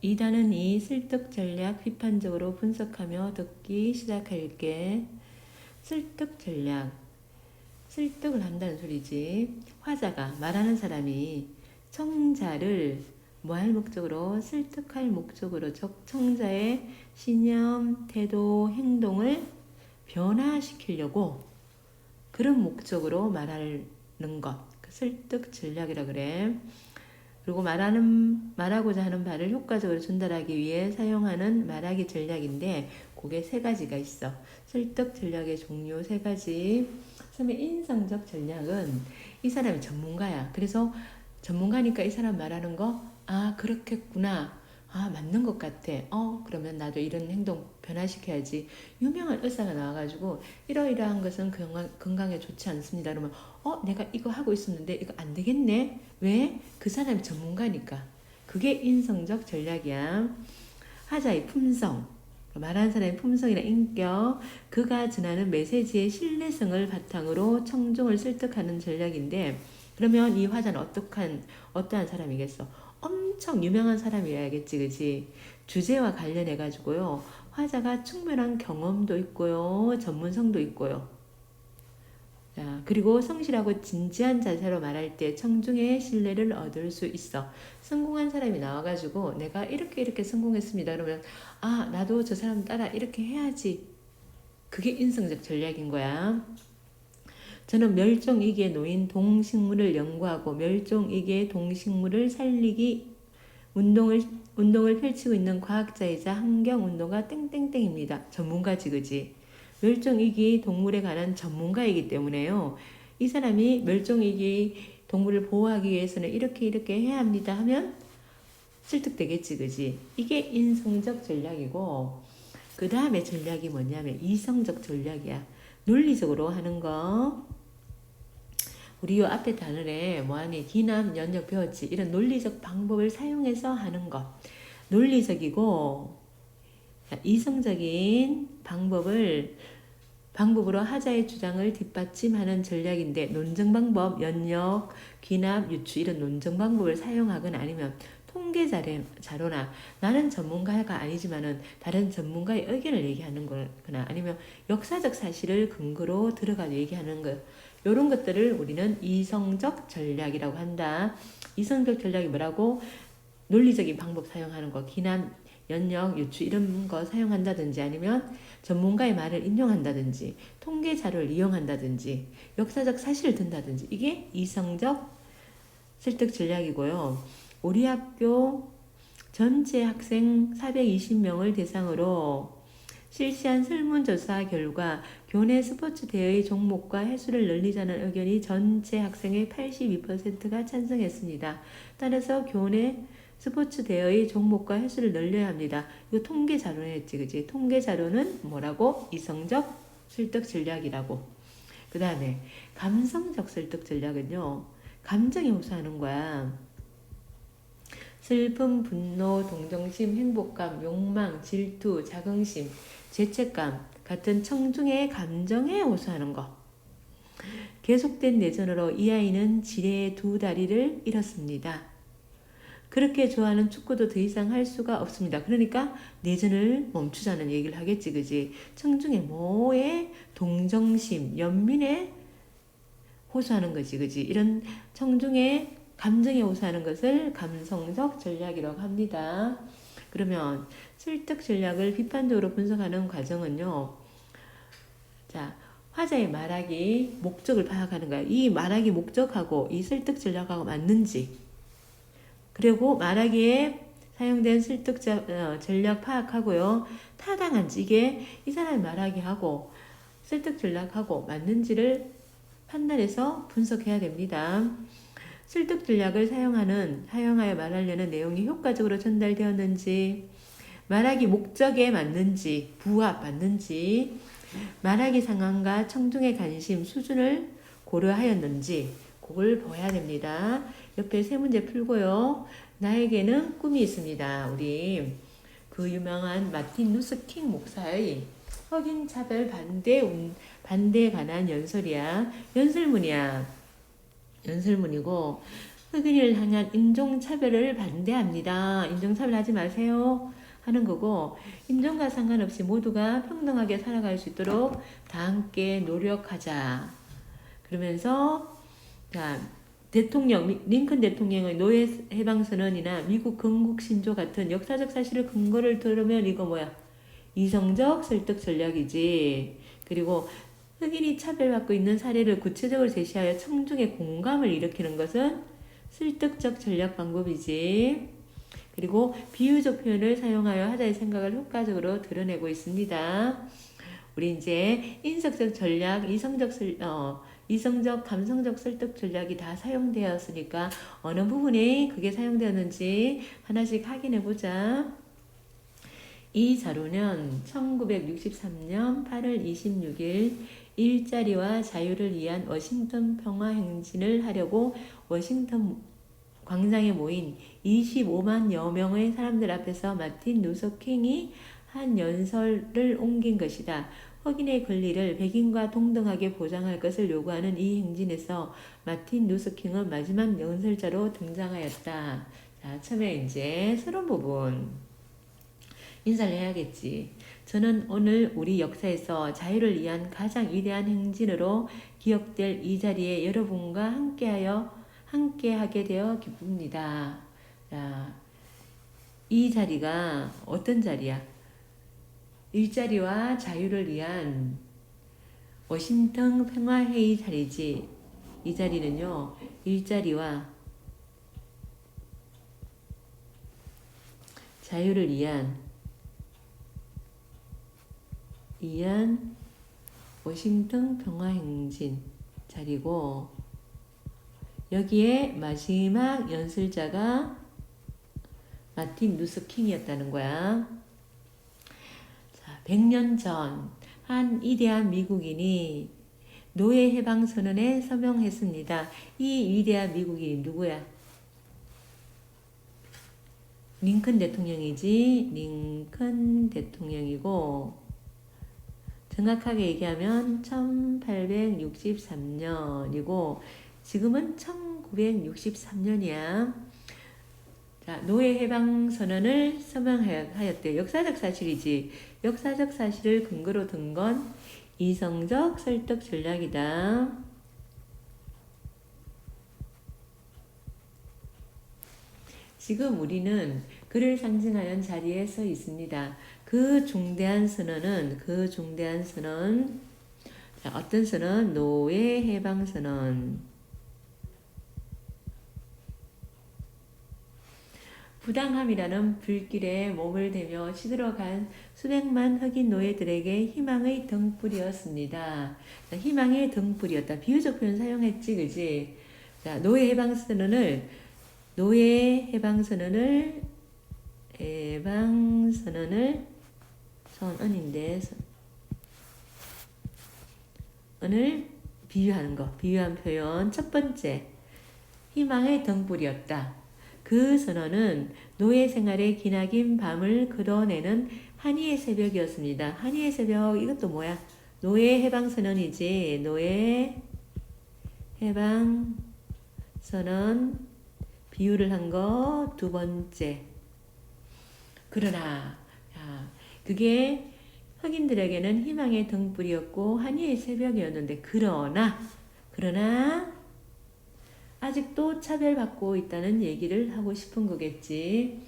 2단은 이 설득 전략 비판적으로 분석하며 듣기 시작할게. 설득 전략. 설득을 한다는 소리지. 화자가 말하는 사람이 청자를 뭐 할 목적으로? 설득할 목적으로 청자의 신념, 태도, 행동을 변화시키려고 그런 목적으로 말하는 것. 설득 전략이라 그래. 그리고 말하고자 하는 바를 효과적으로 전달하기 위해 사용하는 말하기 전략인데 그게 세 가지가 있어. 설득 전략의 종류 세 가지. 처음에 인성적 전략은 이 사람이 전문가야. 그래서 전문가니까 이 사람 말하는 거, 아, 그렇겠구나. 아, 맞는 것 같아. 그러면 나도 이런 행동 변화시켜야지. 유명한 의사가 나와가지고 이러이러한 것은 건강에 좋지 않습니다. 그러면 내가 이거 하고 있었는데 이거 안 되겠네. 왜? 그 사람이 전문가니까. 그게 인성적 전략이야. 하자의 품성. 말하는 사람의 품성이나 인격, 그가 전하는 메시지의 신뢰성을 바탕으로 청중을 설득하는 전략인데, 그러면 이 화자는 어떠한 사람이겠어? 엄청 유명한 사람이어야겠지, 그치? 주제와 관련해가지고요. 화자가 충분한 경험도 있고요. 전문성도 있고요. 자, 그리고 성실하고 진지한 자세로 말할 때 청중의 신뢰를 얻을 수 있어. 성공한 사람이 나와가지고 내가 이렇게 성공했습니다. 그러면 아, 나도 저 사람 따라 이렇게 해야지. 그게 인성적 전략인 거야. 저는 멸종위기에 놓인 동식물을 연구하고 멸종위기의 동식물을 살리기 운동을 펼치고 있는 과학자이자 환경운동가 땡땡땡입니다. 전문가지, 그지? 멸종위기 동물에 관한 전문가이기 때문에요. 이 사람이 멸종위기 동물을 보호하기 위해서는 이렇게 해야 합니다 하면 설득되겠지, 그지? 이게 인성적 전략이고, 그 다음에 전략이 뭐냐면 이성적 전략이야. 논리적으로 하는 거. 우리 요 앞에 단원에 뭐하니 기남, 연역 배웠지. 이런 논리적 방법을 사용해서 하는 것. 논리적이고 이성적인 방법으로 하자의 주장을 뒷받침하는 전략인데 논증 방법, 연역, 귀납, 유추 이런 논증 방법을 사용하거나 아니면 통계 자료나 나는 전문가가 아니지만은 다른 전문가의 의견을 얘기하는 거나 아니면 역사적 사실을 근거로 들어가서 얘기하는 거 이런 것들을 우리는 이성적 전략이라고 한다. 이성적 전략이 뭐라고? 논리적인 방법 사용하는 거, 기남, 연역, 유추 이런 거 사용한다든지 아니면 전문가의 말을 인용한다든지 통계 자료를 이용한다든지 역사적 사실을 든다든지 이게 이성적 설득 전략이고요. 우리 학교 전체 학생 420명을 대상으로 실시한 설문조사 결과 교내 스포츠 대회의 종목과 횟수를 늘리자는 의견이 전체 학생의 82%가 찬성했습니다. 따라서 교내 스포츠 대회의 종목과 횟수를 늘려야 합니다. 이거 통계 자료였지, 그지? 통계 자료는 뭐라고? 이성적 설득 전략이라고. 그 다음에 감성적 설득 전략은요. 감정에 호소하는 거야. 슬픔, 분노, 동정심, 행복감, 욕망, 질투, 자긍심, 죄책감 같은 청중의 감정에 호소하는 것. 계속된 내전으로 이 아이는 지뢰의 두 다리를 잃었습니다. 그렇게 좋아하는 축구도 더 이상 할 수가 없습니다. 그러니까 내전을 멈추자는 얘기를 하겠지, 그지? 청중의 뭐에 동정심, 연민에 호소하는 거지, 그지? 이런 청중의 감정에 호소하는 것을 감성적 전략이라고 합니다. 그러면 설득 전략을 비판적으로 분석하는 과정은요. 자, 화자의 말하기 목적을 파악하는 거야. 이 말하기 목적하고 이 설득 전략하고 맞는지, 그리고 말하기에 사용된 설득 전략 파악하고요. 타당한지, 이게 이 사람이 말하기하고 설득 전략하고 맞는지를 판단해서 분석해야 됩니다. 설득 전략을 사용하여 말하려는 내용이 효과적으로 전달되었는지, 말하기 목적에 맞는지, 부합 맞는지, 말하기 상황과 청중의 관심 수준을 고려하였는지, 그걸 봐야 됩니다. 옆에 세 문제 풀고요. 나에게는 꿈이 있습니다. 우리 그 유명한 마틴 루스 킹 목사의 흑인 차별 반대에 관한 연설문이야. 연설문이고 흑인을 향한 인종차별을 반대합니다. 인종차별하지 마세요 하는 거고, 인종과 상관없이 모두가 평등하게 살아갈 수 있도록 다 함께 노력하자. 그러면서 자, 링컨 대통령의 노예 해방 선언이나 미국 건국 신조 같은 역사적 사실을 근거를 들으면 이거 뭐야? 이성적 설득 전략이지. 그리고 흑인이 차별받고 있는 사례를 구체적으로 제시하여 청중의 공감을 일으키는 것은 설득적 전략 방법이지. 그리고 비유적 표현을 사용하여 하자의 생각을 효과적으로 드러내고 있습니다. 우리 이제 인성적 전략, 이성적, 감성적 설득 전략이 다 사용되었으니까 어느 부분에 그게 사용되었는지 하나씩 확인해 보자. 이 자료는 1963년 8월 26일 일자리와 자유를 위한 워싱턴 평화 행진을 하려고 워싱턴 광장에 모인 25만여 명의 사람들 앞에서 마틴 루서 킹이 한 연설을 옮긴 것이다. 흑인의 권리를 백인과 동등하게 보장할 것을 요구하는 이 행진에서 마틴 루서 킹은 마지막 연설자로 등장하였다. 자, 처음에 이제 서론 부분 인사를 해야겠지. 저는 오늘 우리 역사에서 자유를 위한 가장 위대한 행진으로 기억될 이 자리에 여러분과 함께하게 되어 기쁩니다. 자, 이 자리가 어떤 자리야? 일자리와 자유를 위한 워싱턴 평화회의 자리지. 이 자리는요, 일자리와 자유를 위한 워싱턴 평화행진 자리고, 여기에 마지막 연설자가 마틴 루서 킹이었다는 거야. 자, 100년 전 한 위대한 미국인이 노예 해방 선언에 서명했습니다. 이 위대한 미국인이 누구야? 링컨 대통령이지. 링컨 대통령이고, 정확하게 얘기하면 1863년이고 지금은 1963년이야. 자, 노예 해방 선언을 서명하였대. 역사적 사실이지. 역사적 사실을 근거로 든 건 이성적 설득 전략이다. 지금 우리는 그를 상징하는 자리에 서 있습니다. 그 중대한 선언, 자, 어떤 선언? 노예 해방 선언. 부당함이라는 불길에 몸을 대며 시들어간 수백만 흑인 노예들에게 희망의 등불이었습니다. 자, 희망의 등불이었다. 비유적 표현 사용했지, 그지? 자, 노예 해방 선언을 선언인데 선을 비유하는 거, 비유한 표현. 첫 번째, 희망의 등불이었다. 그 선언은 노예 생활의 기나긴 밤을 끌어내는 한이의 새벽이었습니다. 한이의 새벽, 이것도 뭐야? 노예 해방 선언이지. 노예 해방 선언 비유를 한 거 두 번째. 그러나 그게 흑인들에게는 희망의 등불이었고 한이의 새벽이었는데, 그러나 아직도 차별받고 있다는 얘기를 하고 싶은 거겠지.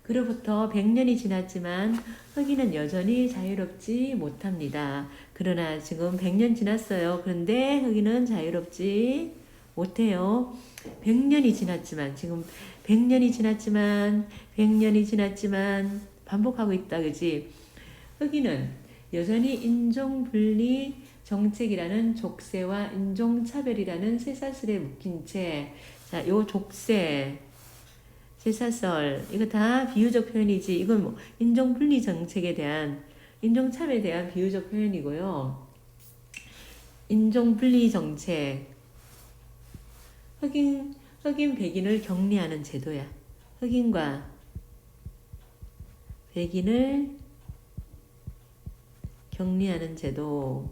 그로부터 100년이 지났지만 흑인은 여전히 자유롭지 못합니다. 그러나 지금 100년 지났어요. 그런데 흑인은 자유롭지 못해요. 100년이 지났지만, 지금 100년이 지났지만 반복하고 있다, 그지? 흑인은 여전히 인종분리 정책이라는 족쇄와 인종차별이라는 쇠사슬에 묶인 채, 자, 요 족쇄, 쇠사슬, 이거 다 비유적 표현이지. 이건 뭐 인종분리 정책에 대한, 인종차별에 대한 비유적 표현이고요. 인종분리 정책, 흑인 백인을 격리하는 제도야. 흑인과 백인을 격리하는 제도.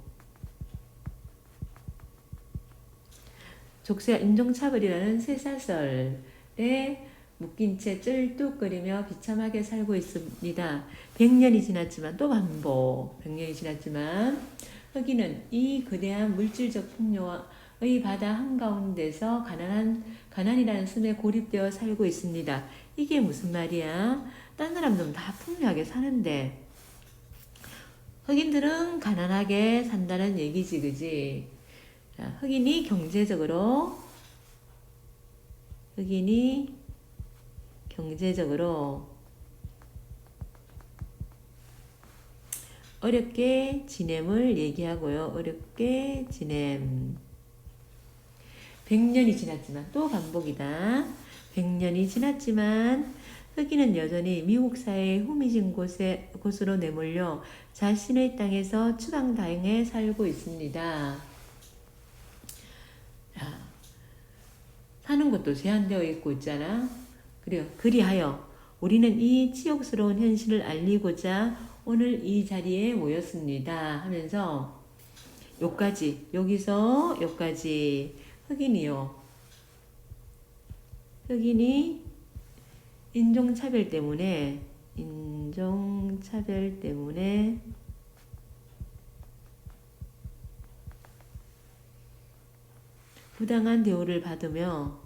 족쇄와 인종차별이라는 쇠사슬에 묶인 채 쩔뚝거리며 비참하게 살고 있습니다. 100년이 지났지만 또 반복. 100년이 지났지만 흑인은 이 거대한 물질적 풍요의 바다 한가운데서 가난이라는 숨에 고립되어 살고 있습니다. 이게 무슨 말이야? 딴 사람들은 다 풍요하게 사는데 흑인들은 가난하게 산다는 얘기지, 그지? 자, 흑인이 경제적으로 어렵게 지냄을 얘기하고요. 어렵게 지냄. 100년이 지났지만 또 반복이다. 100년이 지났지만 흑인은 여전히 미국 사회의 후미진 곳으로 내몰려 자신의 땅에서 추방당해 살고 있습니다. 자, 사는 것도 제한되어 있고 있잖아. 그리하여 우리는 이 치욕스러운 현실을 알리고자 오늘 이 자리에 모였습니다. 하면서 여기서 여기까지 흑인이 인종차별 때문에 부당한 대우를 받으며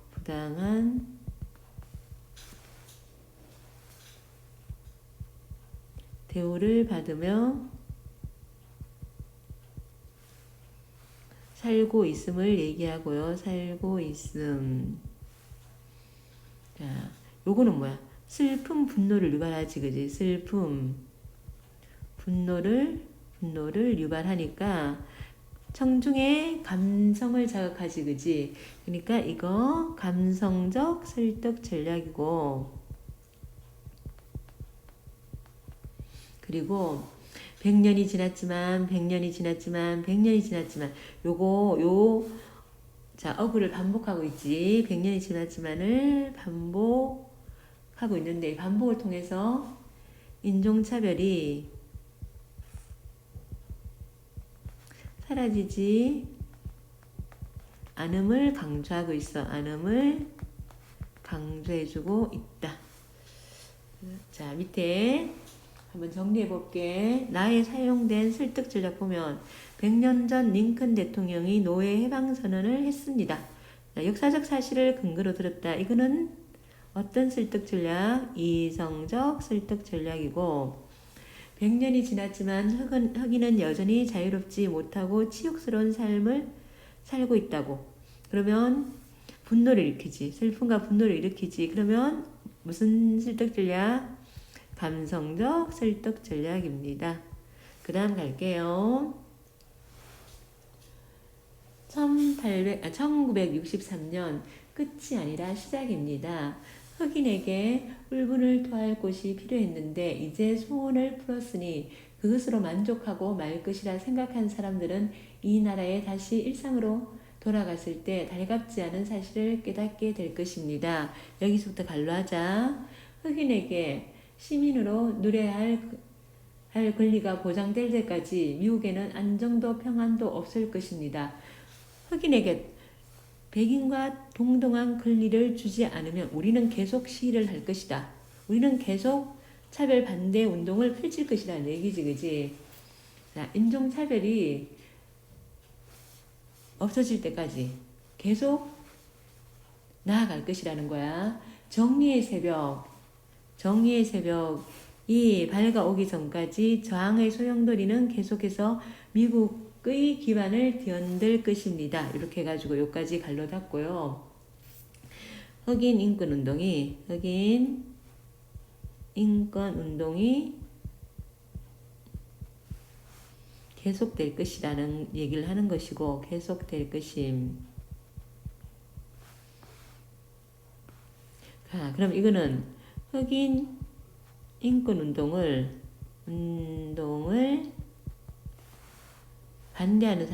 살고 있음을 얘기하고요. 살고 있음. 자, 요거는 뭐야? 슬픔, 분노를 유발하지, 그지? 슬픔, 분노를 유발하니까 청중의 감성을 자극하지, 그지? 그러니까 이거 감성적 설득 전략이고, 그리고 100년이 지났지만 자, 어구를 반복하고 있지. 100년이 지났지만을 반복하고 있는데 이 반복을 통해서 인종차별이 사라지지 않음을 강조하고 있어. 않음을 강조해주고 있다. 자, 밑에 한번 정리해 볼게. 나의 사용된 설득 전략 보면 100년 전 링컨 대통령이 노예 해방 선언을 했습니다. 역사적 사실을 근거로 들었다. 이거는 어떤 설득 전략? 이성적 설득 전략이고 100년이 지났지만 흑인은 여전히 자유롭지 못하고 치욕스러운 삶을 살고 있다고. 그러면 분노를 일으키지. 슬픔과 분노를 일으키지. 그러면 무슨 설득 전략? 감성적 설득 전략입니다. 그 다음 갈게요. 1963년 끝이 아니라 시작입니다. 흑인에게 울분을 토할 곳이 필요했는데 이제 소원을 풀었으니 그것으로 만족하고 말 것이라 생각한 사람들은 이 나라에 다시 일상으로 돌아갔을 때 달갑지 않은 사실을 깨닫게 될 것입니다. 여기서부터 갈로하자. 흑인에게 시민으로 누려야 할 권리가 보장될 때까지 미국에는 안정도 평안도 없을 것입니다. 흑인에게 백인과 동등한 권리를 주지 않으면 우리는 계속 시위를 할 것이다. 우리는 계속 차별 반대 운동을 펼칠 것이라는 얘기지, 그지? 자, 인종차별이 없어질 때까지 계속 나아갈 것이라는 거야. 정의의 새벽이 밝아오기 전까지 저항의 소용돌이는 계속해서 미국의 기반을 뒤흔들 것입니다. 이렇게 해가지고 여기까지 갈로 닫고요. 흑인 인권 운동이 계속될 것이라는 얘기를 하는 것이고, 계속될 것임. 자, 그럼 이거는 흑인 인권 운동을 반대하는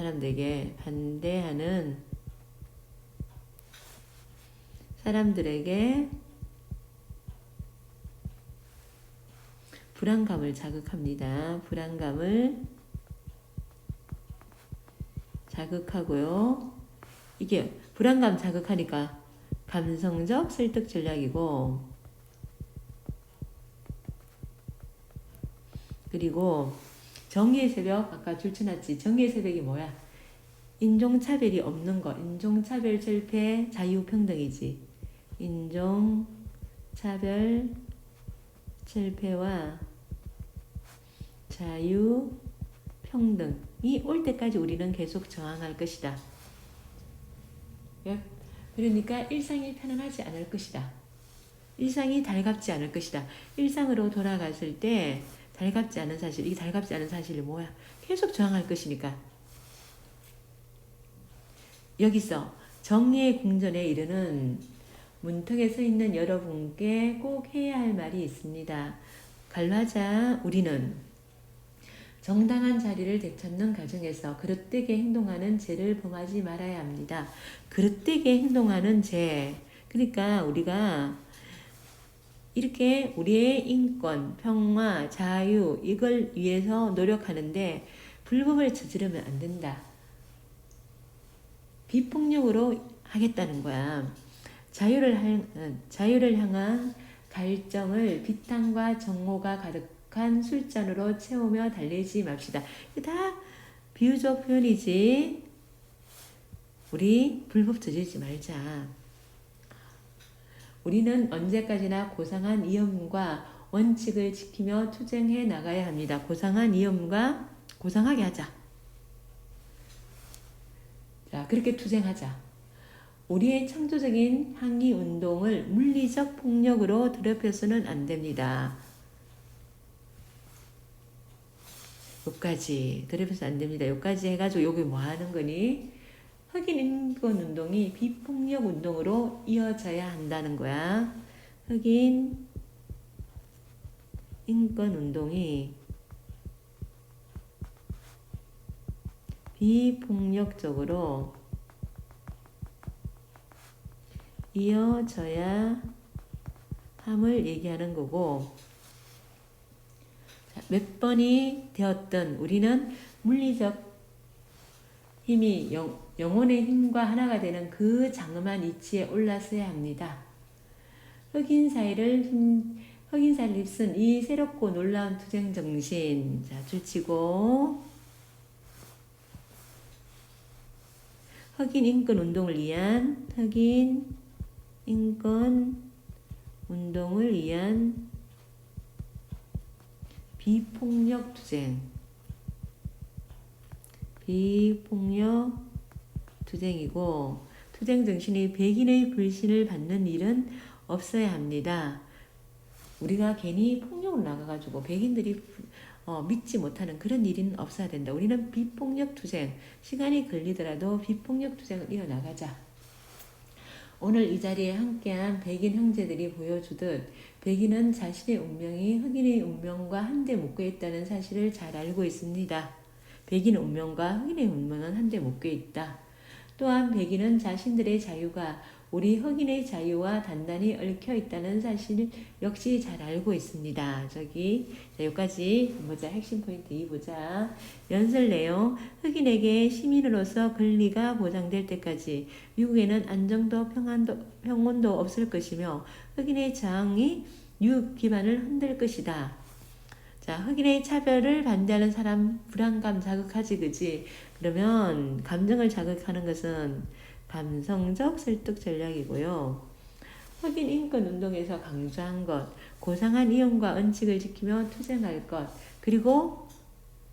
사람들에게 불안감을 자극합니다. 불안감을 자극하고요. 이게 불안감 자극하니까 감성적 설득 전략이고, 그리고 정의의 새벽, 아까 줄쳐놨지. 정의의 새벽이 뭐야? 인종차별이 없는 거. 인종차별 철폐 자유평등이지. 인종차별 철폐와 자유평등이 올 때까지 우리는 계속 저항할 것이다. 그러니까 일상이 편안하지 않을 것이다. 일상이 달갑지 않을 것이다. 일상으로 돌아갔을 때 달갑지 않은 사실, 이 달갑지 않은 사실이 뭐야? 계속 저항할 것이니까. 여기서 정의의 궁전에 이르는 문턱에 서 있는 여러분께 꼭 해야 할 말이 있습니다. 갈라자 우리는 정당한 자리를 되찾는 과정에서 그릇되게 행동하는 죄를 범하지 말아야 합니다. 그릇되게 행동하는 죄. 그러니까 우리가 이렇게 우리의 인권, 평화, 자유 이걸 위해서 노력하는데 불법을 저지르면 안 된다. 비폭력으로 하겠다는 거야. 자유를 향한 갈정을 비탄과 정오가 가득한 술잔으로 채우며 달래지 맙시다. 이게 다 비유적 표현이지. 우리 불법 저지르지 말자. 우리는 언제까지나 고상한 이념과 원칙을 지키며 투쟁해 나가야 합니다. 고상한 이념과 고상하게 하자. 자, 그렇게 투쟁하자. 우리의 창조적인 항의 운동을 물리적 폭력으로 더럽혀서는 안 됩니다. 여기까지 더럽혀서 안 됩니다. 여기까지 해가지고 여기 뭐 하는 거니? 흑인 인권 운동이 비폭력 운동으로 이어져야 한다는 거야. 흑인 인권 운동이 비폭력적으로 이어져야 함을 얘기하는 거고, 몇 번이 되었든 우리는 물리적 힘이 영혼의 힘과 하나가 되는 그 장엄한 이치에 올라서야 합니다. 흑인사회를 휩쓴 이 새롭고 놀라운 투쟁 정신. 자, 줄치고 흑인 인권 운동을 위한 비폭력 투쟁이고, 투쟁 정신이 백인의 불신을 받는 일은 없어야 합니다. 우리가 괜히 폭력으로 나가가지고 백인들이 믿지 못하는 그런 일은 없어야 된다. 우리는 비폭력 투쟁, 시간이 걸리더라도 비폭력 투쟁을 이어나가자. 오늘 이 자리에 함께한 백인 형제들이 보여주듯 백인은 자신의 운명이 흑인의 운명과 한데 묶여 있다는 사실을 잘 알고 있습니다. 백인의 운명과 흑인의 운명은 한데 묶여 있다. 또한 백인은 자신들의 자유가 우리 흑인의 자유와 단단히 얽혀 있다는 사실 역시 잘 알고 있습니다. 자, 여기까지 보자. 핵심 포인트 2 보자. 연설 내용. 흑인에게 시민으로서 권리가 보장될 때까지 미국에는 안정도 평온도 없을 것이며 흑인의 저항이 뉴욕 기반을 흔들 것이다. 자, 흑인의 차별을 반대하는 사람 불안감 자극하지, 그지? 그러면 감정을 자극하는 것은 감성적 설득 전략이고요. 흑인 인권 운동에서 강조한 것, 고상한 이념과 원칙을 지키며 투쟁할 것, 그리고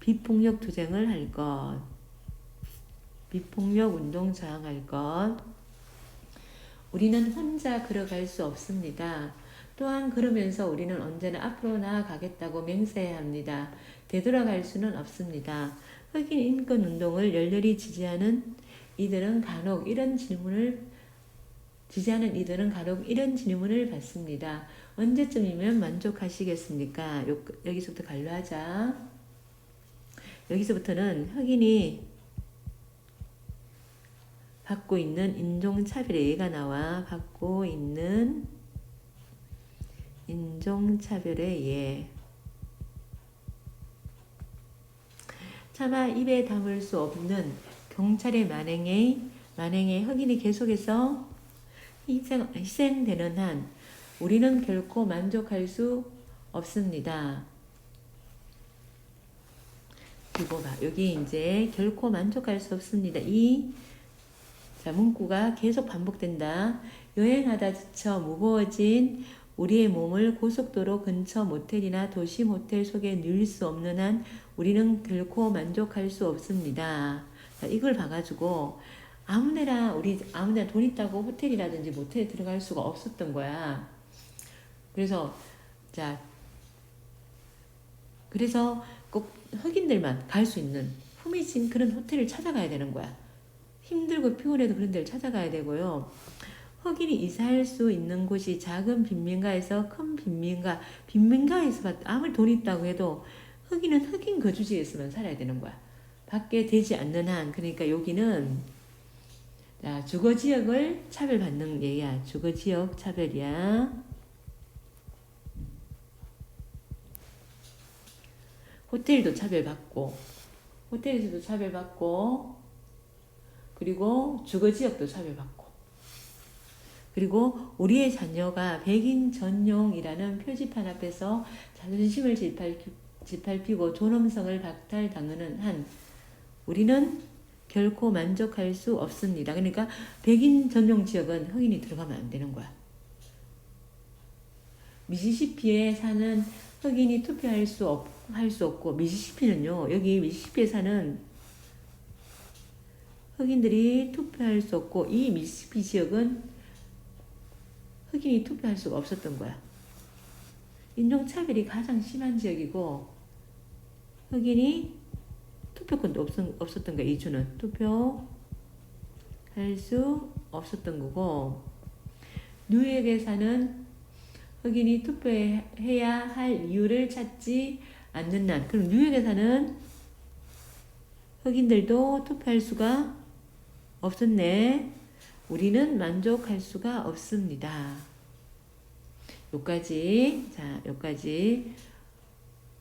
비폭력 투쟁을 할 것, 비폭력 운동 저항할 것. 우리는 혼자 걸어갈 수 없습니다. 또한 그러면서 우리는 언제나 앞으로 나아가겠다고 맹세해야 합니다. 되돌아갈 수는 없습니다. 흑인 인권 운동을 열렬히 지지하는 이들은 간혹 이런 질문을 받습니다. 언제쯤이면 만족하시겠습니까? 여기서부터 간료하자. 여기서부터는 흑인이 받고 있는 인종차별의 예가 나와. 받고 있는 인종차별의 예. 차마 입에 담을 수 없는 경찰의 만행의 만행에 흑인이 계속해서 희생되는 한 우리는 결코 만족할 수 없습니다. 이거 봐. 여기 이제 결코 만족할 수 없습니다. 자, 문구가 계속 반복된다. 여행하다 지쳐 무거워진 우리의 몸을 고속도로 근처 모텔이나 도시 모텔 속에 누일 수 없는 한 우리는 결코 만족할 수 없습니다. 자, 이걸 봐가지고 우리 아무데나 돈 있다고 호텔이라든지 모텔에 들어갈 수가 없었던 거야. 그래서 꼭 흑인들만 갈 수 있는 후미진 그런 호텔을 찾아가야 되는 거야. 힘들고 피곤해도 그런 데를 찾아가야 되고요. 흑인이 이사할 수 있는 곳이 작은 빈민가에서 큰 빈민가에서 아무리 돈 있다고 해도 흑인은 흑인 거주지에서만 살아야 되는 거야. 밖에 되지 않는 한. 그러니까 여기는 주거지역을 차별받는 얘기야. 주거지역 차별이야. 호텔도 차별받고, 호텔에서도 차별받고, 그리고 주거지역도 차별받고, 그리고 우리의 자녀가 백인 전용이라는 표지판 앞에서 자존심을 짓밟히고 존엄성을 박탈당하는 한 우리는 결코 만족할 수 없습니다. 그러니까 백인 전용 지역은 흑인이 들어가면 안 되는 거야. 미시시피에 사는 흑인이 투표할 수 없고, 미시시피는요, 여기 미시시피에 사는 흑인들이 투표할 수 없고, 이 미시시피 지역은 흑인이 투표할 수가 없었던 거야. 인종차별이 가장 심한 지역이고, 흑인이 투표권도 없었던 거야. 이 주는 투표할 수 없었던 거고, 뉴욕에 사는 흑인이 투표해야 할 이유를 찾지 않는 난. 그럼 뉴욕에 사는 흑인들도 투표할 수가 없었네. 우리는 만족할 수가 없습니다. 여기까지.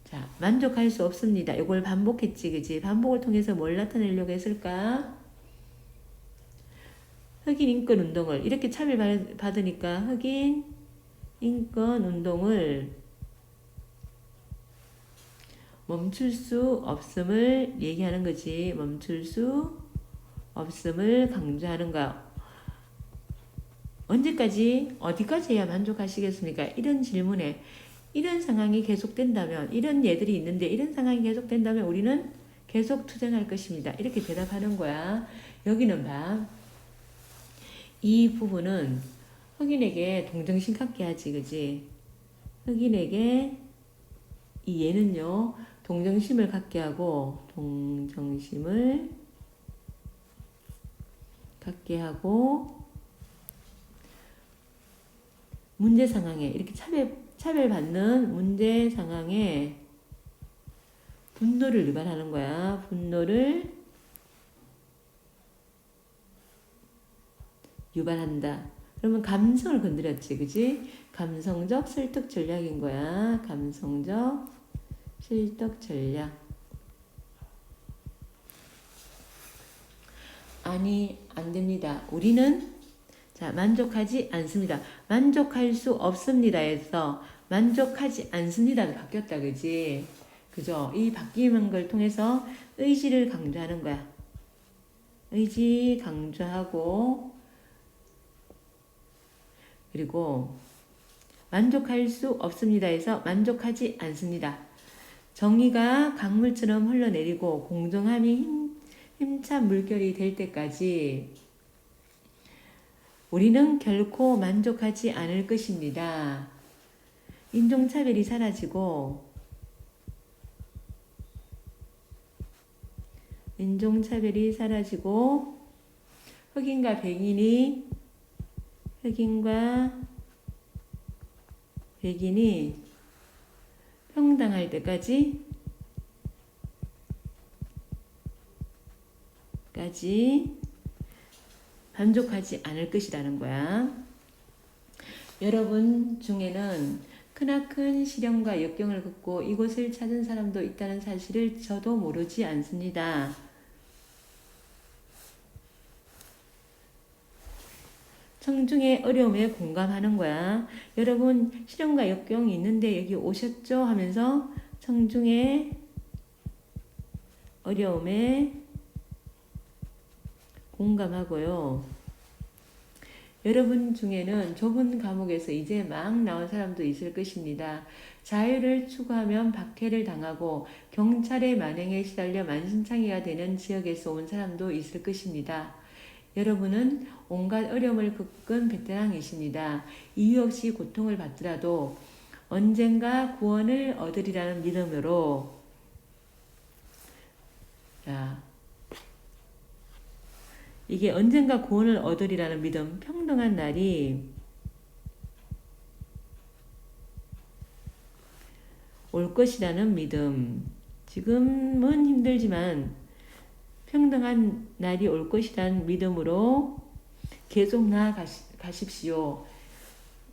자, 만족할 수 없습니다. 이걸 반복했지, 그지? 반복을 통해서 뭘 나타내려고 했을까? 흑인 인권 운동을 이렇게 차별받으니까 흑인 인권 운동을 멈출 수 없음을 얘기하는 거지. 멈출 수 없음을 강조하는 거야. 언제까지, 어디까지 해야 만족하시겠습니까? 이런 질문에 이런 상황이 계속된다면, 이런 예들이 있는데 이런 상황이 계속된다면 우리는 계속 투쟁할 것입니다. 이렇게 대답하는 거야. 여기는 봐. 이 부분은 흑인에게 동정심 갖게 하지, 그지? 흑인에게 이 얘는요, 동정심을 갖게 하고, 문제 상황에, 이렇게 차별받는 문제 상황에 분노를 유발하는 거야. 분노를 유발한다. 그러면 감성을 건드렸지, 그지? 감성적 설득 전략인 거야. 감성적 설득 전략. 아니, 안 됩니다. 우리는 만족하지 않습니다. 만족할 수 없습니다에서 만족하지 않습니다로 바뀌었다, 그지? 그죠? 이 바뀌는 걸 통해서 의지를 강조하는 거야. 의지 강조하고, 그리고 만족할 수 없습니다에서 만족하지 않습니다. 정의가 강물처럼 흘러내리고 공정함이 힘찬 물결이 될 때까지 우리는 결코 만족하지 않을 것입니다. 인종차별이 사라지고 흑인과 백인이 평등할 때까지 만족하지 않을 것이라는 거야. 여러분 중에는 크나큰 시련과 역경을 겪고 이곳을 찾은 사람도 있다는 사실을 저도 모르지 않습니다. 청중의 어려움에 공감하는 거야. 여러분 시련과 역경이 있는데 여기 오셨죠? 하면서 청중의 어려움에 공감하고요. 여러분 중에는 좁은 감옥에서 이제 막 나온 사람도 있을 것입니다. 자유를 추구하면 박해를 당하고 경찰의 만행에 시달려 만신창이가 되는 지역에서 온 사람도 있을 것입니다. 여러분은 온갖 어려움을 겪은 베테랑이십니다. 이유 없이 고통을 받더라도 언젠가 구원을 얻으리라는 믿음으로, 자, 이게 언젠가 구원을 얻으리라는 믿음, 평등한 날이 올 것이라는 믿음. 지금은 힘들지만 평등한 날이 올 것이라는 믿음으로 계속 나아가십시오.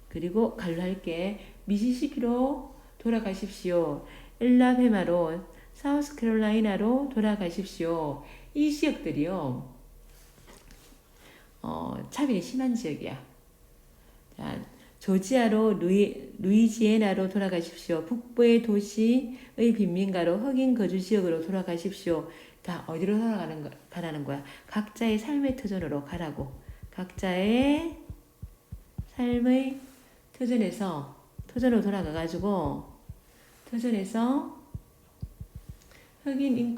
그리고 갈랄게 미시시피로 돌아가십시오. 엘라베마로 사우스캐롤라이나로 돌아가십시오. 이 지역들이요. 차별이 심한 지역이야. 자, 조지아로 루이지애나로 돌아가십시오. 북부의 도시의 빈민가로 흑인 거주 지역으로 돌아가십시오. 다 어디로 가라는 거야? 각자의 삶의 터전으로 가라고. 각자의 삶의 터전으로 돌아가가지고 터전에서 흑인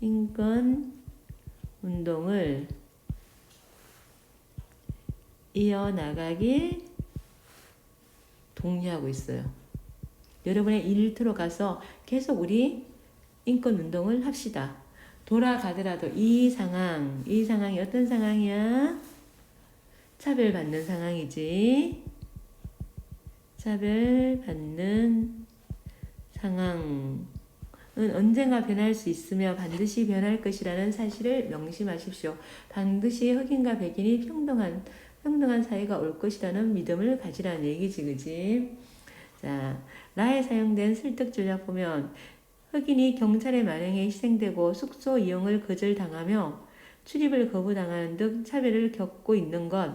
인권 운동을 이어나가길 독려하고 있어요. 여러분의 일터로 가서 계속 우리 인권운동을 합시다. 돌아가더라도 이 상황이 어떤 상황이야? 차별받는 상황이지. 차별받는 상황은 언젠가 변할 수 있으며 반드시 변할 것이라는 사실을 명심하십시오. 반드시 흑인과 백인이 평등한 사회가 올 것이라는 믿음을 가지라는 얘기지, 그지? 자, 라에 사용된 설득 전략 보면 흑인이 경찰의 만행에 희생되고 숙소 이용을 거절당하며 출입을 거부당하는 등 차별을 겪고 있는 것,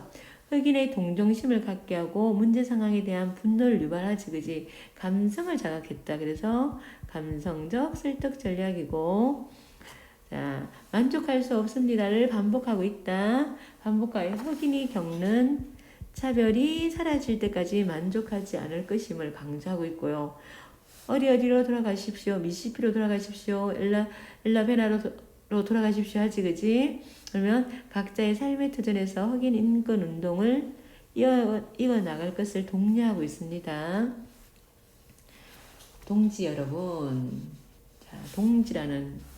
흑인의 동정심을 갖게 하고 문제 상황에 대한 분노를 유발하지, 그지? 감성을 자극했다. 그래서 감성적 설득 전략이고, 자, 만족할 수 없습니다를 반복하고 있다. 반복하여 흑인이 겪는 차별이 사라질 때까지 만족하지 않을 것임을 강조하고 있고요. 어디로 돌아가십시오. 미시피로 돌아가십시오. 엘라베나로 돌아가십시오. 하지, 그지? 그러면 각자의 삶의 터전에서 흑인 인권 운동을 이어나갈 것을 독려하고 있습니다. 동지 여러분, 자, 동지라는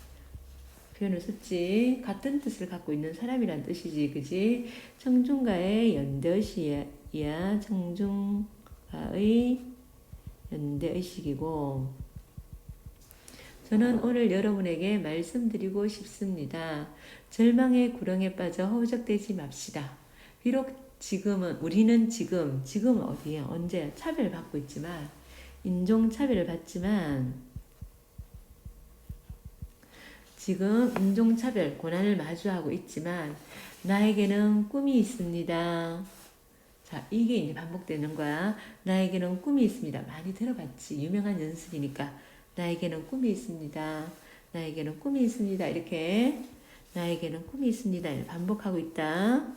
표현을 썼지. 같은 뜻을 갖고 있는 사람이란 뜻이지, 그지? 청중과의 연대의식이야. 청중과의 연대의식이고, 저는 오늘 여러분에게 말씀드리고 싶습니다. 절망의 구렁에 빠져 허우적대지 맙시다. 비록 우리는 지금 어디에 언제 차별받고 있지만, 인종차별을 받지만, 지금 인종차별, 고난을 마주하고 있지만, 나에게는 꿈이 있습니다. 자, 이게 이제 반복되는 거야. 나에게는 꿈이 있습니다. 많이 들어봤지. 유명한 연습이니까. 나에게는 꿈이 있습니다. 나에게는 꿈이 있습니다. 이렇게 나에게는 꿈이 있습니다. 이렇게 반복하고 있다.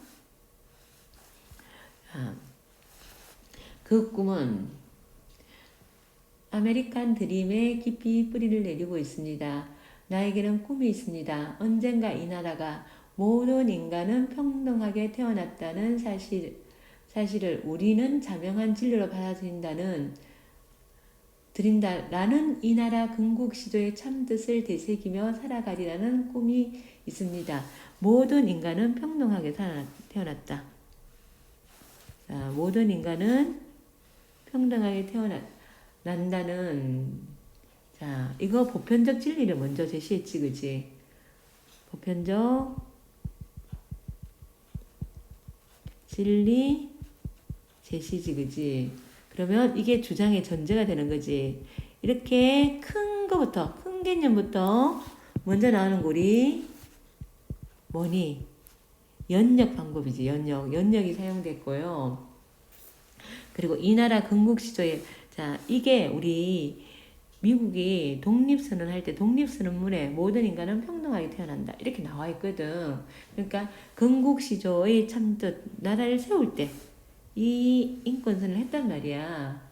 그 꿈은 아메리칸 드림에 깊이 뿌리를 내리고 있습니다. 나에게는 꿈이 있습니다. 언젠가 이 나라가 모든 인간은 평등하게 태어났다는 사실을 우리는 자명한 진리로 드린다라는 이 나라 건국 시조의 참뜻을 되새기며 살아가리라는 꿈이 있습니다. 모든 인간은 평등하게 태어났다. 자, 모든 인간은 평등하게 태어난다는, 자, 이거 보편적 진리를 먼저 제시했지, 그지? 보편적 진리 제시지, 그지? 그러면 이게 주장의 전제가 되는 거지. 이렇게 큰 개념부터 먼저 나오는 글이 뭐니? 연역 방법이지. 연역이 사용됐고요. 그리고 이 나라 건국 시조에 자 이게 우리 미국이 독립선언 할 때 독립선언문에 모든 인간은 평등하게 태어난다 이렇게 나와 있거든. 그러니까 건국 시조의 참뜻 나라를 세울 때 이 인권선언을 했단 말이야.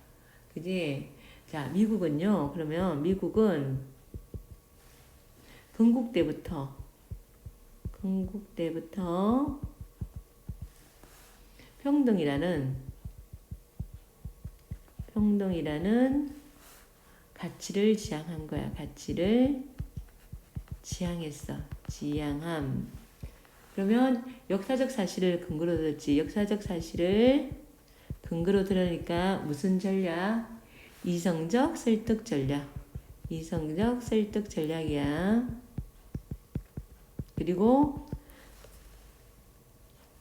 그지? 자 미국은요. 그러면 미국은 건국 때부터 평등이라는 가치를 지향한 거야. 가치를 지향했어. 지향함. 그러면 역사적 사실을 근거로 들었지. 역사적 사실을 근거로 들으니까 무슨 전략? 이성적 설득 전략. 이성적 설득 전략이야. 그리고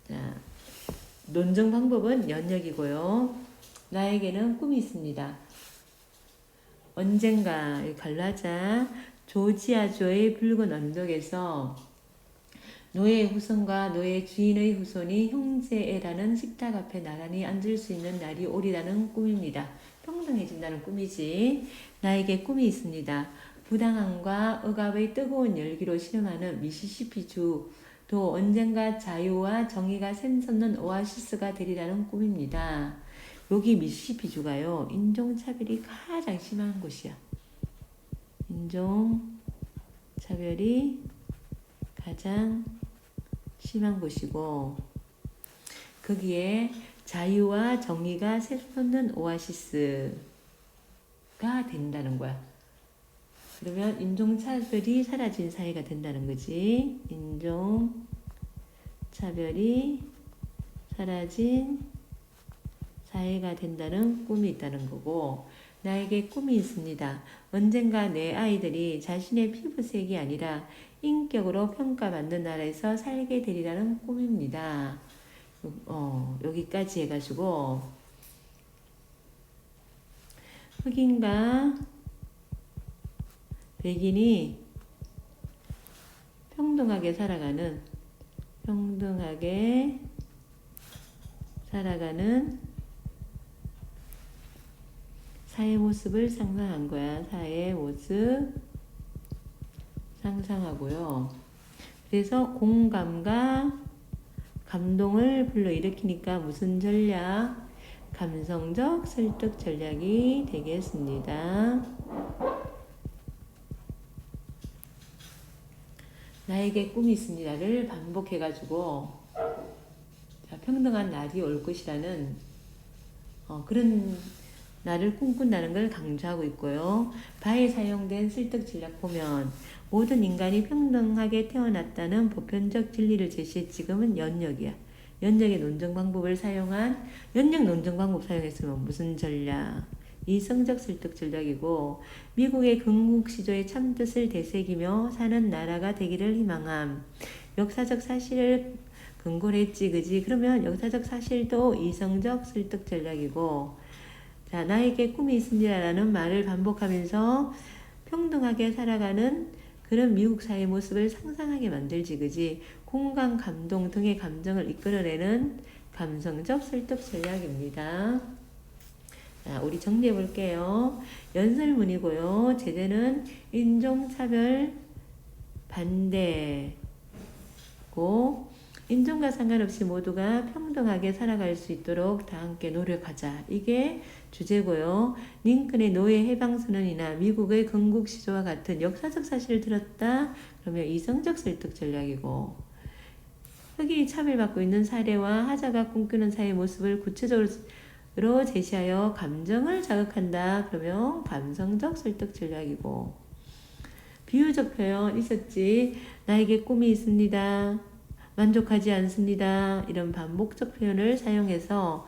자, 논증 방법은 연역이고요. 나에게는 꿈이 있습니다. 언젠가 갈라자 조지아주의 붉은 언덕에서 노예의 후손과 노예 주인의 후손이 형제애라는 식탁 앞에 나란히 앉을 수 있는 날이 오리라는 꿈입니다. 평등해진다는 꿈이지. 나에게 꿈이 있습니다. 부당함과 억압의 뜨거운 열기로 실험하는 미시시피주도 언젠가 자유와 정의가 샘솟는 오아시스가 되리라는 꿈입니다. 여기 미시시피주가요. 인종차별이 가장 심한 곳이야. 인종차별이 가장 심한 곳이고 거기에 자유와 정의가 샘솟는 오아시스가 된다는 거야. 그러면 인종차별이 사라진 사회가 된다는 거지. 인종차별이 사라진 사회가 된다는 꿈이 있다는 거고 나에게 꿈이 있습니다. 언젠가 내 아이들이 자신의 피부색이 아니라 인격으로 평가받는 나라에서 살게 되리라는 꿈입니다. 여기까지 해가지고 흑인과 백인이 평등하게 살아가는 사회 모습을 상상한 거야. 사회 모습 상상하고요. 그래서 공감과 감동을 불러일으키니까 무슨 전략? 감성적 설득 전략이 되겠습니다. 나에게 꿈이 있습니다를 반복해가지고 평등한 날이 올 것이라는 그런 나를 꿈꾼다는 걸 강조하고 있고요. 바에 사용된 설득 전략 보면 모든 인간이 평등하게 태어났다는 보편적 진리를 제시해 지금은 연역이야. 연역의 논증 방법을 사용한 연역 논증 방법 사용했으면 무슨 전략? 이성적 설득 전략이고 미국의 건국 시조의 참뜻을 되새기며 사는 나라가 되기를 희망함. 역사적 사실을 근거로 했지, 그지? 그러면 역사적 사실도 이성적 설득 전략이고 자, 나에게 꿈이 있습니다라는 말을 반복하면서 평등하게 살아가는 그런 미국 사회 모습을 상상하게 만들지, 그지? 공감, 감동 등의 감정을 이끌어내는 감성적 설득 전략입니다. 자, 우리 정리해 볼게요. 연설문이고요. 제재는 인종차별 반대고 인종과 상관없이 모두가 평등하게 살아갈 수 있도록 다 함께 노력하자. 이게 주제고요. 링컨의 노예 해방선언이나 미국의 건국 시조와 같은 역사적 사실을 들었다. 그러면 이성적 설득 전략이고 흑인이 차별받고 있는 사례와 하자가 꿈꾸는 사회의 모습을 구체적으로 제시하여 감정을 자극한다. 그러면 감성적 설득 전략이고 비유적 표현 있었지. 나에게 꿈이 있습니다. 만족하지 않습니다. 이런 반복적 표현을 사용해서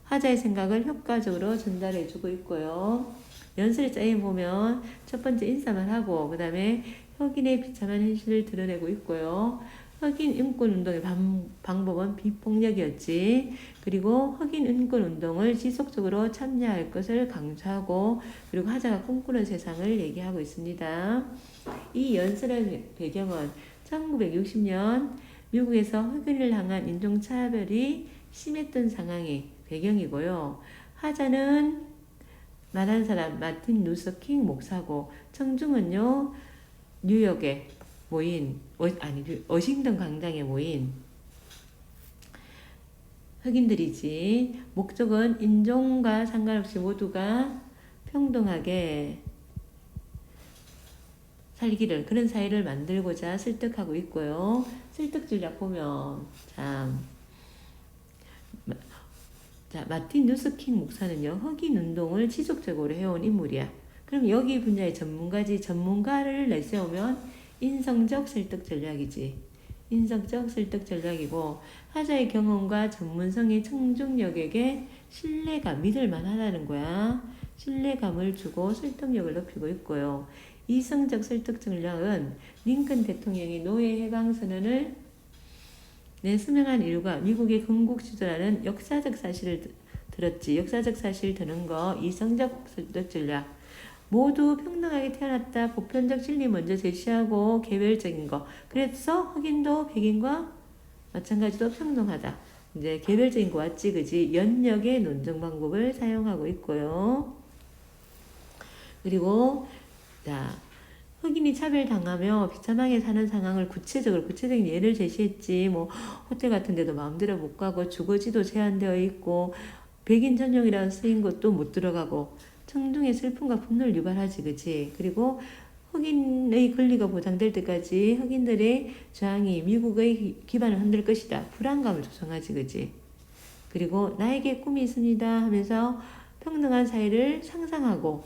하자의 생각을 효과적으로 전달해주고 있고요. 연설자에 보면 첫 번째 인사만 하고 그 다음에 흑인의 비참한 현실을 드러내고 있고요. 흑인 인권운동의 방법은 비폭력이었지. 그리고 흑인 인권운동을 지속적으로 참여할 것을 강조하고 그리고 하자가 꿈꾸는 세상을 얘기하고 있습니다. 이 연설의 배경은 1960년 미국에서 흑인을 향한 인종차별이 심했던 상황이 배경이고요. 하자는 말한 사람 마틴 루서 킹 목사고 청중은요 뉴욕에 모인 워싱턴 광장에 모인 흑인들이지. 목적은 인종과 상관없이 모두가 평등하게 살기를 그런 사회를 만들고자 설득하고 있고요. 설득 전략 보면 마틴 루스킹 목사는요 흑인 운동을 지속적으로 해온 인물이야. 그럼 여기 분야의 전문가를 내세우면 인성적 설득 전략이지. 인성적 설득 전략이고 하자의 경험과 전문성이 청중력에게 믿을 만하다는 거야. 신뢰감을 주고 설득력을 높이고 있고요. 이성적 설득 전략은 링컨 대통령이 노예 해방 선언을 내수명한 이유가 미국의 건국 지도라는 역사적 사실을 들었지. 역사적 사실 드는 거 이성적 설득 전략. 모두 평등하게 태어났다. 보편적 진리 먼저 제시하고 개별적인 거. 그래서 흑인도 백인과 마찬가지로 평등하다. 이제 개별적인 거 왔지, 그지? 연역의 논증 방법을 사용하고 있고요. 그리고 흑인이 차별당하며 비참하게 사는 상황을 구체적인 예를 제시했지. 뭐 호텔 같은 데도 마음대로 못 가고 주거지도 제한되어 있고 백인 전용이라는 쓰인 곳도 못 들어가고 청중의 슬픔과 분노를 유발하지, 그치? 그리고 흑인의 권리가 보장될 때까지 흑인들의 저항이 미국의 기반을 흔들 것이다. 불안감을 조성하지, 그치? 그리고 나에게 꿈이 있습니다 하면서 평등한 사회를 상상하고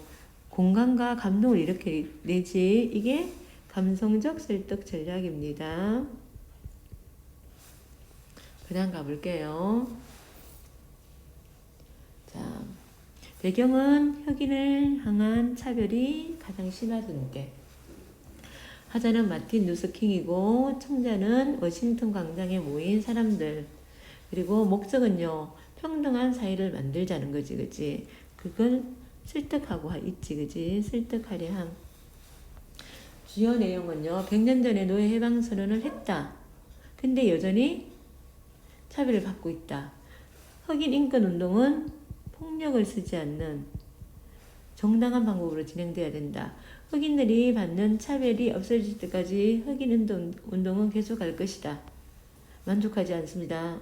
공감과 감동을 일으켜내지. 이게 감성적 설득 전략입니다. 그 다음 가볼게요. 배경은 흑인을 향한 차별이 가장 심하던 때. 하자는 마틴 루서 킹이고 청자는 워싱턴 광장에 모인 사람들. 그리고 목적은요 평등한 사회를 만들자는 거지, 그치? 그걸 설득하고 있지, 그치? 설득하려 함. 주요 내용은요 100년 전에 노예 해방 선언을 했다. 근데 여전히 차별을 받고 있다. 흑인 인권 운동은 폭력을 쓰지 않는 정당한 방법으로 진행돼야 된다. 흑인들이 받는 차별이 없어질 때까지 흑인 운동은 계속할 것이다. 만족하지 않습니다.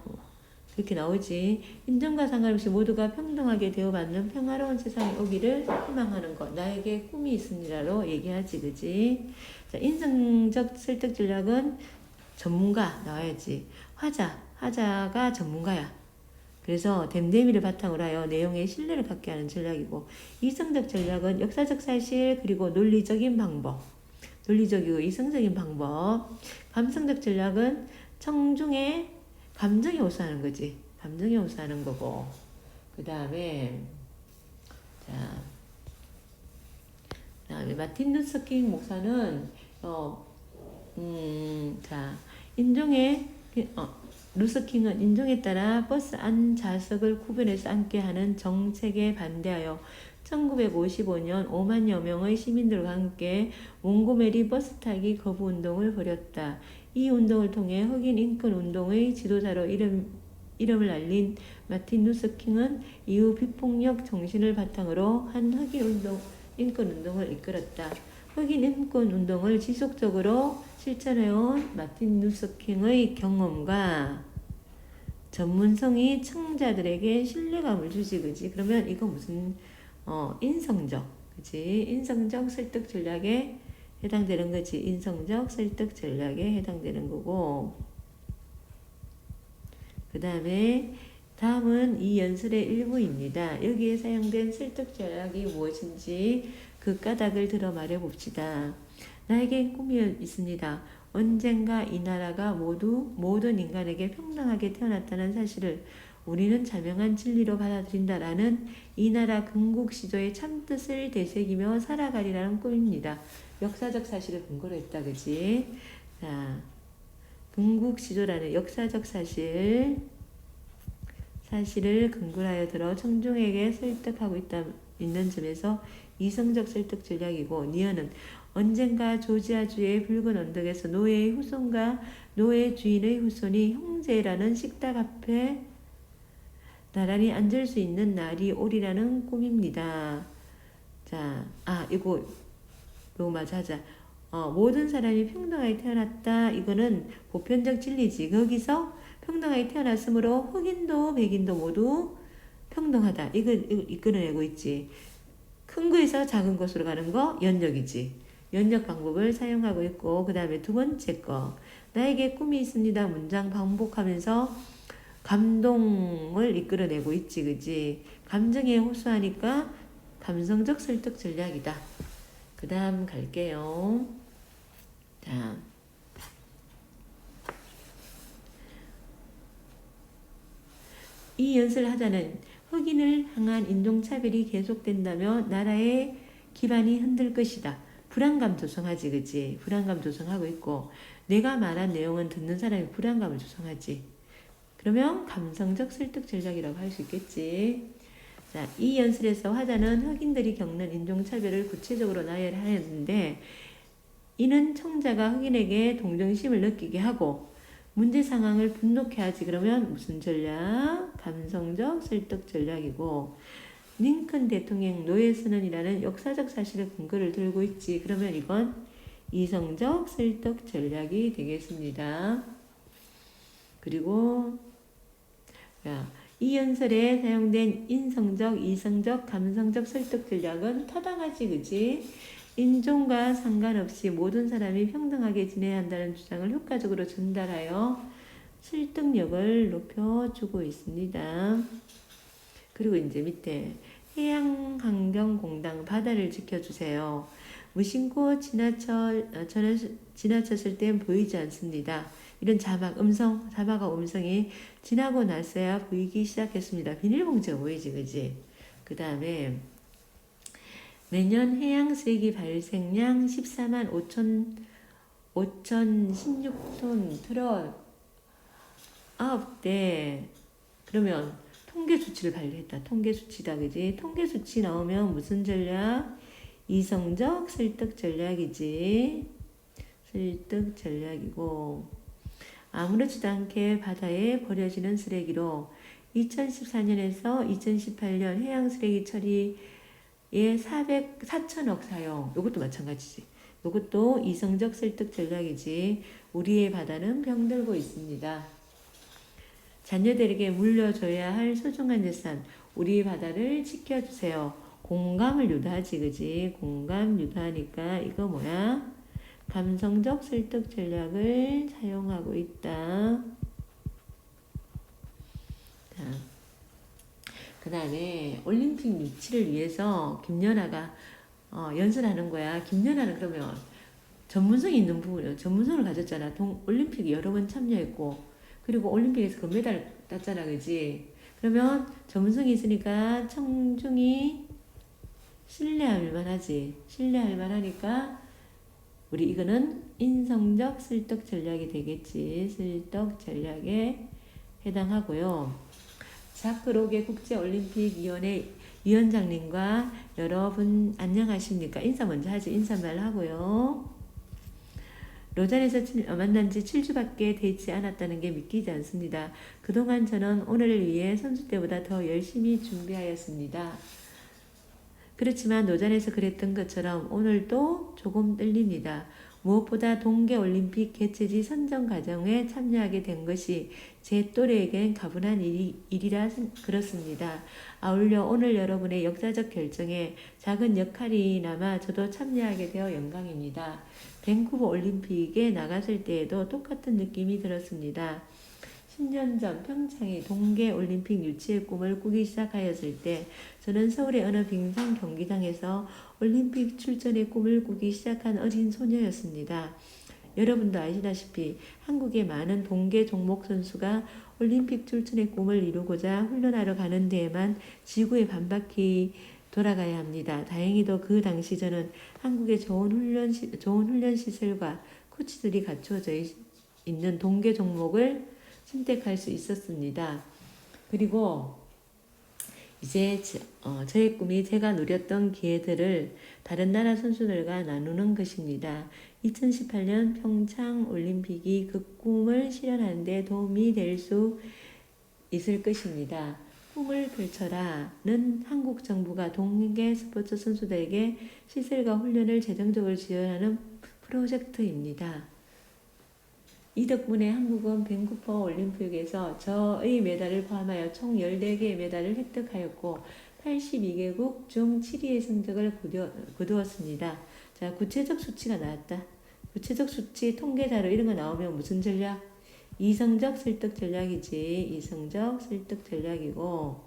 그렇게 나오지. 인종과 상관없이 모두가 평등하게 대우받는 평화로운 세상이 오기를 희망하는 것. 나에게 꿈이 있습니다로 얘기하지, 그지? 자, 인성적 설득 전략은 전문가 나와야지. 하자가 전문가야. 그래서 댐데미를 바탕으로 하여 내용에 신뢰를 갖게 하는 전략이고, 이성적 전략은 역사적 사실 그리고 논리적인 방법, 논리적이고 이성적인 방법. 감성적 전략은 청중의 감정에 호소하는 거지. 감정에 호소하는 거고. 그 다음에 마틴 루서 킹 목사는 루서 킹은 인종에 따라 버스 안 좌석을 구별해서 앉게 하는 정책에 반대하여 1955년 5만여 명의 시민들과 함께 몽고메리 버스 타기 거부 운동을 벌였다. 이 운동을 통해 흑인 인권 운동의 지도자로 이름을 알린 마틴 루서 킹은 이후 비폭력 정신을 바탕으로 한 흑인 인권 운동을 이끌었다. 흑인 인권 운동을 지속적으로 실천해온 마틴 루서 킹의 경험과 전문성이 청자들에게 신뢰감을 주지, 그지? 그러면 이거 무슨 인성적, 그지? 인성적 설득 전략에 해당되는 거지. 인성적 설득 전략에 해당되는 거고. 그 다음은 이 연설의 일부입니다. 여기에 사용된 설득 전략이 무엇인지 그 까닭을 들어 말해 봅시다. 나에게 꿈이 있습니다. 언젠가 이 나라가 모든 인간에게 평등하게 태어났다는 사실을 우리는 자명한 진리로 받아들인다라는 이 나라 건국 시조의 참뜻을 되새기며 살아가리라는 꿈입니다. 역사적 사실을 근거로 했다, 그지? 자, bun국시조라는 역사적 사실을 근거로 하여 들어 청중에게 설득하고 있는 점에서 이성적 설득 전략이고, 니은은 언젠가 조지아주의 붉은 언덕에서 노예의 후손과 노예 주인의 후손이 형제라는 식탁 앞에 나란히 앉을 수 있는 날이 오리라는 꿈입니다. 자, 이거 맞아. 모든 사람이 평등하게 태어났다. 이거는 보편적 진리지. 거기서 평등하게 태어났으므로 흑인도 백인도 모두 평등하다. 이끌어내고 있지. 큰 거에서 작은 것으로 가는 거 연력이지. 연력 방법을 사용하고 있고, 그 다음에 두 번째 거. 나에게 꿈이 있습니다. 문장 반복하면서 감동을 이끌어내고 있지. 그지? 감정에 호소하니까 감성적 설득 전략이다. 그 다음 갈게요. 자, 이 연설을 하자는 흑인을 향한 인종차별이 계속된다며 나라의 기반이 흔들 것이다. 불안감 조성하지, 그치? 불안감 조성하고 있고, 내가 말한 내용은 듣는 사람이 불안감을 조성하지. 그러면 감성적 설득 전략이라고 할 수 있겠지. 자, 이 연설에서 화자는 흑인들이 겪는 인종차별을 구체적으로 나열하였는데, 이는 청자가 흑인에게 동정심을 느끼게 하고 문제 상황을 분노케 하지. 그러면 무슨 전략? 감성적 설득 전략이고, 링컨 대통령 노예 선언이라는 역사적 사실의 근거를 들고 있지. 그러면 이건 이성적 설득 전략이 되겠습니다. 그리고 이 연설에 사용된 인성적, 이성적, 감성적 설득 전략은 타당하지, 그치? 인종과 상관없이 모든 사람이 평등하게 지내야 한다는 주장을 효과적으로 전달하여 설득력을 높여주고 있습니다. 그리고 이제 밑에 해양환경공단 바다를 지켜주세요. 무심코 지나쳤을 땐 보이지 않습니다. 이런 자막하고 음성이 지나고 나서야 보이기 시작했습니다. 비닐봉지가 보이지, 그지? 그 다음에 매년 해양 쓰레기 발생량 14만 5,016톤 트럭 9대. 그러면 통계 수치를 발표했다. 통계 수치다, 그지? 통계 수치 나오면 무슨 전략? 이성적 설득 전략이지. 설득 전략이고, 아무렇지도 않게 바다에 버려지는 쓰레기로 2014년에서 2018년 해양 쓰레기 처리에 4천억 사용. 이것도 마찬가지지. 이것도 이성적 설득 전략이지. 우리의 바다는 병들고 있습니다. 자녀들에게 물려줘야 할 소중한 재산, 우리 바다를 지켜주세요. 공감을 유도하지, 그지? 공감 유도하니까 이거 뭐야? 감성적 설득 전략을 사용하고 있다. 그 다음에 올림픽 유치를 위해서 김연아가 연설하는 거야. 김연아는 그러면 전문성이 있는 부분이요. 전문성을 가졌잖아. 올림픽 여러 번 참여했고, 그리고 올림픽에서 금메달 땄잖아, 그지? 그러면 전문성이 있으니까 청중이 신뢰할 만하지. 신뢰할 만하니까 우리 이거는 인성적 설득 전략이 되겠지. 설득 전략에 해당하고요. 자크 로게 국제올림픽위원회 위원장님과 여러분 안녕하십니까? 인사 먼저 하지. 인사말 하고요. 로잔에서 만난 지 7주밖에 되지 않았다는 게 믿기지 않습니다. 그동안 저는 오늘을 위해 선수 때보다 더 열심히 준비하였습니다. 그렇지만 로잔에서 그랬던 것처럼 오늘도 조금 떨립니다. 무엇보다 동계올림픽 개최지 선정 과정에 참여하게 된 것이 제 또래에겐 가분한 일이라 그렇습니다. 아울러 오늘 여러분의 역사적 결정에 작은 역할이나마 저도 참여하게 되어 영광입니다. 밴쿠버 올림픽에 나갔을 때에도 똑같은 느낌이 들었습니다. 10년 전 평창이 동계올림픽 유치의 꿈을 꾸기 시작하였을 때 저는 서울의 어느 빙상 경기장에서 올림픽 출전의 꿈을 꾸기 시작한 어린 소녀였습니다. 여러분도 아시다시피 한국의 많은 동계 종목 선수가 올림픽 출전의 꿈을 이루고자 훈련하러 가는 데에만 지구의 반바퀴 돌아가야 합니다. 다행히도 그 당시 저는 한국의 좋은 훈련 시설과 코치들이 갖추어져 있는 동계 종목을 선택할 수 있었습니다. 그리고 이제 저의 꿈이 제가 누렸던 기회들을 다른 나라 선수들과 나누는 것입니다. 2018년 평창 올림픽이 그 꿈을 실현하는 데 도움이 될 수 있을 것입니다. 꿈을 펼쳐라는 한국 정부가 동계 스포츠 선수들에게 시설과 훈련을 재정적으로 지원하는 프로젝트입니다. 이 덕분에 한국은 밴쿠버 올림픽에서 저의 메달을 포함하여 총 14개의 메달을 획득하였고 82개국 중 7위의 성적을 거두었습니다. 자, 구체적 수치가 나왔다. 구체적 수치, 통계 자료 이런 거 나오면 무슨 전략? 이성적 설득 전략이지. 이성적 설득 전략이고,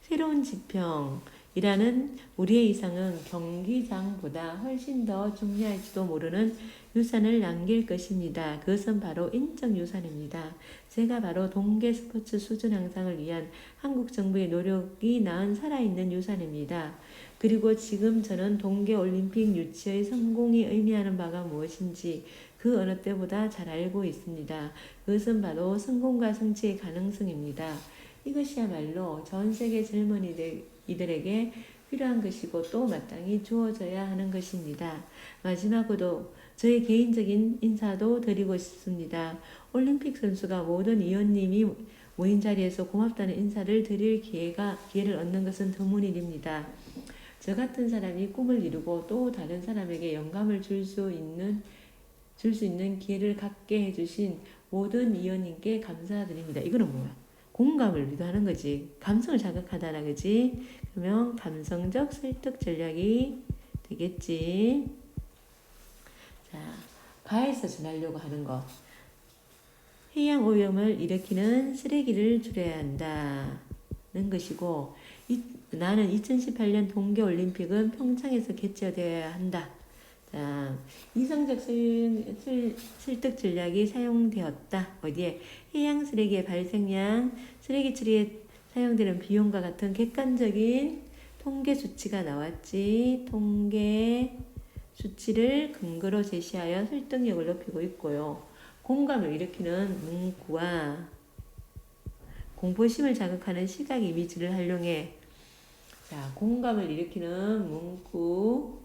새로운 지평이라는 우리의 이상은 경기장보다 훨씬 더 중요할지도 모르는 유산을 남길 것입니다. 그것은 바로 인적 유산입니다. 제가 바로 동계 스포츠 수준 향상을 위한 한국 정부의 노력이 낳은 살아있는 유산입니다. 그리고 지금 저는 동계올림픽 유치의 성공이 의미하는 바가 무엇인지 그 어느 때보다 잘 알고 있습니다. 그것은 바로 성공과 성취의 가능성입니다. 이것이야말로 전 세계 젊은이들에게 필요한 것이고 또 마땅히 주어져야 하는 것입니다. 마지막으로 저의 개인적인 인사도 드리고 싶습니다. 올림픽 선수가 모든 위원님이 모인 자리에서 고맙다는 인사를 드릴 기회를 얻는 것은 드문 일입니다. 저 같은 사람이 꿈을 이루고 또 다른 사람에게 영감을 줄 수 있는 기회를 갖게 해주신 모든 위원님께 감사드립니다. 이거는 뭐야? 공감을 유도하는 거지. 감성을 자극하다라 그지? 그러면 감성적 설득 전략이 되겠지. 자, 가에서 전하려고 하는 거. 해양 오염을 일으키는 쓰레기를 줄여야 한다는 것이고, 나는 2018년 동계올림픽은 평창에서 개최되어야 한다. 자, 이성적 설득 전략이 사용되었다. 어디에? 해양 쓰레기의 발생량, 쓰레기 처리에 사용되는 비용과 같은 객관적인 통계 수치가 나왔지. 통계 수치를 근거로 제시하여 설득력을 높이고 있고요. 공감을 일으키는 문구와 공포심을 자극하는 시각 이미지를 활용해 자, 공감을 일으키는 문구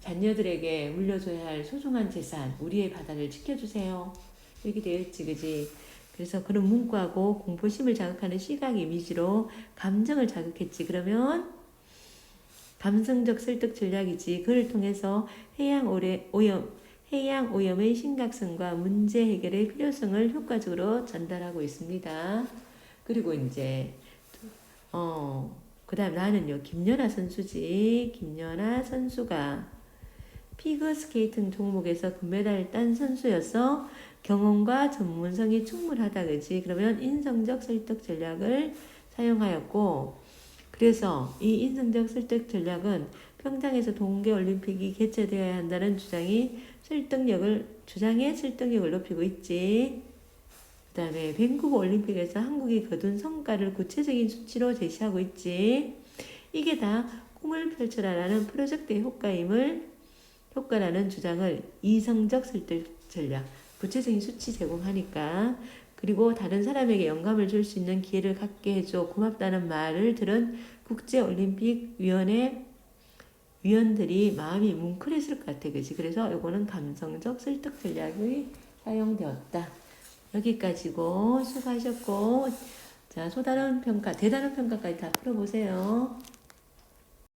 자녀들에게 물려줘야 할 소중한 재산 우리의 바다를 지켜주세요. 이렇게 되어 있지 그지? 그래서 그런 문구하고 공포심을 자극하는 시각 이미지로 감정을 자극했지. 그러면 감성적 설득 전략이지. 그를 통해서 해양 오염의 심각성과 문제 해결의 필요성을 효과적으로 전달하고 있습니다. 그리고 이제 그 다음 나는요 김연아 선수지. 김연아 선수가 피겨스케이팅 종목에서 금메달을 딴 선수여서 경험과 전문성이 충분하다 그지. 그러면 인성적 설득 전략을 사용하였고, 그래서 이 인성적 설득 전략은 평창에서 동계올림픽이 개최되어야 한다는 주장의 설득력을 높이고 있지. 그 다음에 밴쿠버 올림픽에서 한국이 거둔 성과를 구체적인 수치로 제시하고 있지. 이게 다 꿈을 펼쳐라라는 프로젝트의 효과라는 주장을 이성적 설득 전략, 구체적인 수치 제공하니까, 그리고 다른 사람에게 영감을 줄 수 있는 기회를 갖게 해줘 고맙다는 말을 들은 국제올림픽위원회 위원들이 마음이 뭉클했을 것 같아. 그치? 그래서 이거는 감성적 설득 전략이 사용되었다. 여기까지고 수고하셨고, 자, 대단원 평가까지 다 풀어보세요.